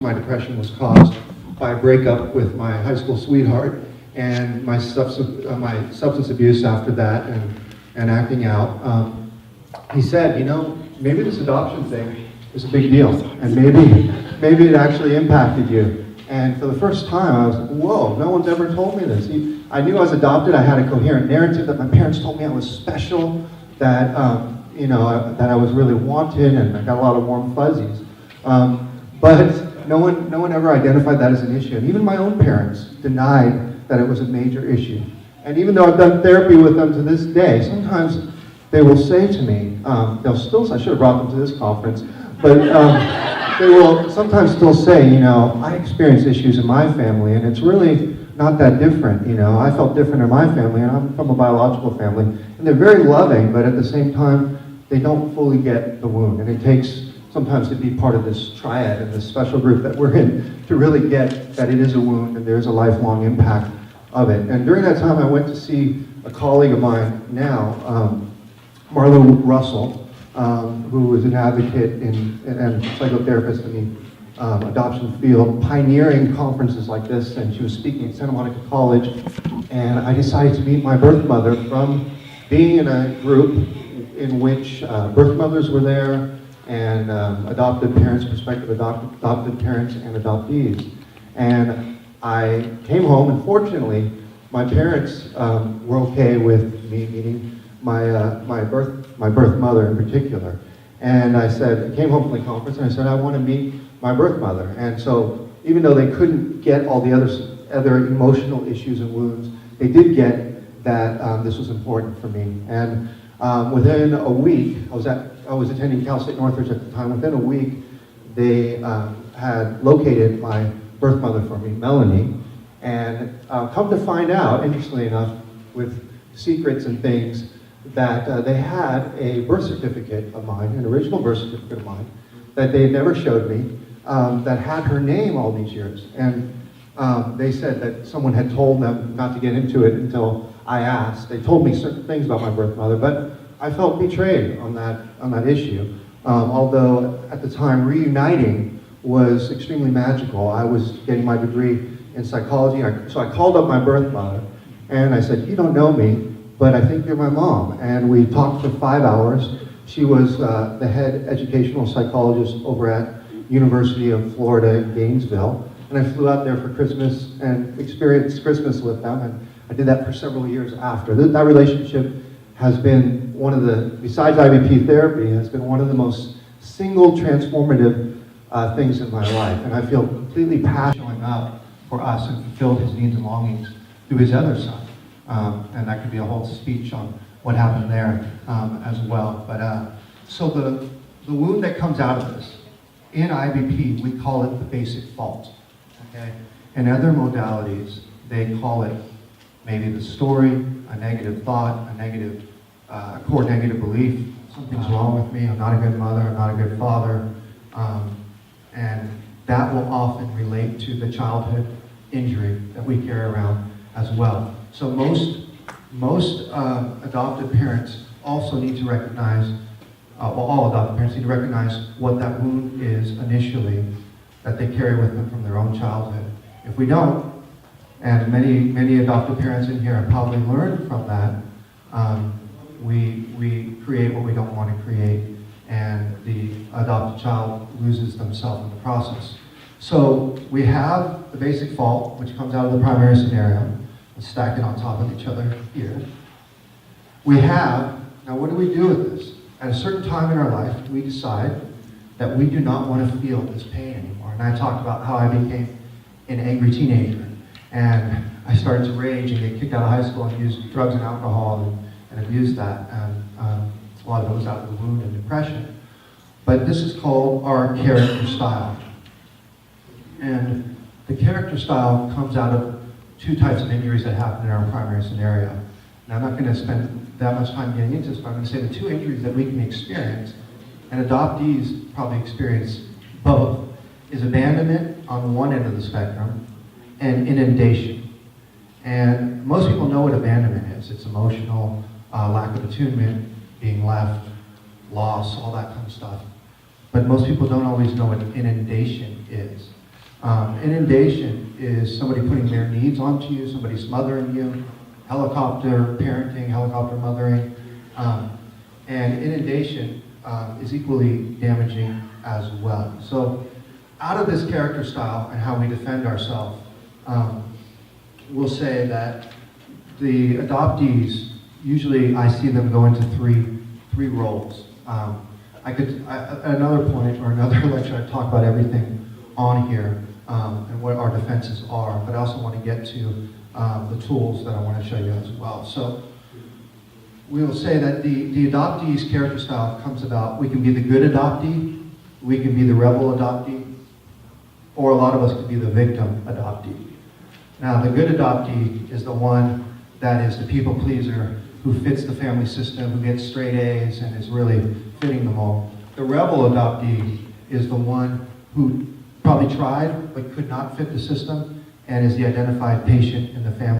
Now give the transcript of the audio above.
My depression was caused by a breakup with my high school sweetheart and my substance abuse after that and acting out. He said, you know, maybe this adoption thing is a big deal, and maybe it actually impacted you. And for the first time, I was like, whoa, no one's ever told me this. I knew I was adopted. I had a coherent narrative that my parents told me I was special, that that I was really wanted, and I got a lot of warm fuzzies. But no one ever identified that as an issue. And even my own parents denied that it was a major issue. And even though I've done therapy with them to this day, sometimes they will say to me, I should have brought them to this conference, but they will sometimes still say, you know, I experience issues in my family, and it's really not that different. You know, I felt different in my family, and I'm from a biological family, and they're very loving, but at the same time, they don't fully get the wound, and it takes sometimes to be part of this triad and this special group that we're in to really get that it is a wound and there's a lifelong impact of it. And during that time, I went to see a colleague of mine now, Marlo Russell, who is an advocate and psychotherapist in the adoption field, pioneering conferences like this, and she was speaking at Santa Monica College, and I decided to meet my birth mother from being in a group in which birth mothers were there, and adopted parents, prospective adopted parents, and adoptees. And I came home, and fortunately, my parents were okay with me meeting my birth mother in particular. And I came home from the conference, and I said, I want to meet my birth mother. And so, even though they couldn't get all the other emotional issues and wounds, they did get that this was important for me. And within a week, I was attending Cal State Northridge at the time. Within a week, they had located my birth mother for me, Melanie, and come to find out, interestingly enough, with secrets and things, that they had a birth certificate of mine, an original birth certificate of mine, that they had never showed me, that had her name all these years. And they said that someone had told them not to get into it until I asked. They told me certain things about my birth mother, but I felt betrayed on that issue. Although at the time reuniting was extremely magical. I was getting my degree in psychology, so I called up my birth mother and I said, you don't know me, but I think you're my mom. And we talked for 5 hours. She was the head educational psychologist over at University of Florida in Gainesville. And I flew out there for Christmas and experienced Christmas with them. And I did that for several years after. That relationship has been one of the, besides IBP therapy, has been one of the most single transformative things in my life. And I feel completely passionate showing up for us and fulfilled his needs and longings through his other son. And that could be a whole speech on what happened there as well. But so the wound that comes out of this, in IBP, we call it the basic fault. Okay? In other modalities, they call it maybe the story, a negative thought, a core negative belief. Something's wrong with me, I'm not a good mother, I'm not a good father. And that will often relate to the childhood injury that we carry around as well. So most adoptive parents also need to recognize, all adoptive parents need to recognize what that wound is initially that they carry with them from their own childhood. If we don't, and many adoptive parents in here have probably learned from that, we create what we don't want to create, and the adopted child loses themselves in the process. So we have the basic fault, which comes out of the primary scenario. Let's stack it on top of each other here. Now what do we do with this? At a certain time in our life, we decide that we do not want to feel this pain anymore. And I talked about how I became an angry teenager. And I started to rage and get kicked out of high school and use drugs and alcohol and abuse that. And a lot of it was out of the wound and depression. But this is called our character style. And the character style comes out of two types of injuries that happen in our primary scenario. Now, I'm not going to spend that much time getting into this, but I'm going to say the two injuries that we can experience, and adoptees probably experience both, is abandonment on one end of the spectrum and inundation. And most people know what abandonment is. It's emotional, lack of attunement, being left, loss, all that kind of stuff. But most people don't always know what inundation is. Inundation is somebody putting their needs onto you, somebody smothering you, helicopter parenting, helicopter mothering, and inundation is equally damaging as well. So out of this character style and how we defend ourselves, we'll say that the adoptees, usually I see them go into three roles. At another point or another lecture, I talk about everything on here and what our defenses are, but I also want to get to the tools that I want to show you as well. So we will say that the adoptee's character style comes about, we can be the good adoptee, we can be the rebel adoptee, or a lot of us could be the victim adoptee. Now, the good adoptee is the one that is the people pleaser, who fits the family system, who gets straight A's and is really fitting them all. The rebel adoptee is the one who probably tried but could not fit the system and is the identified patient in the family.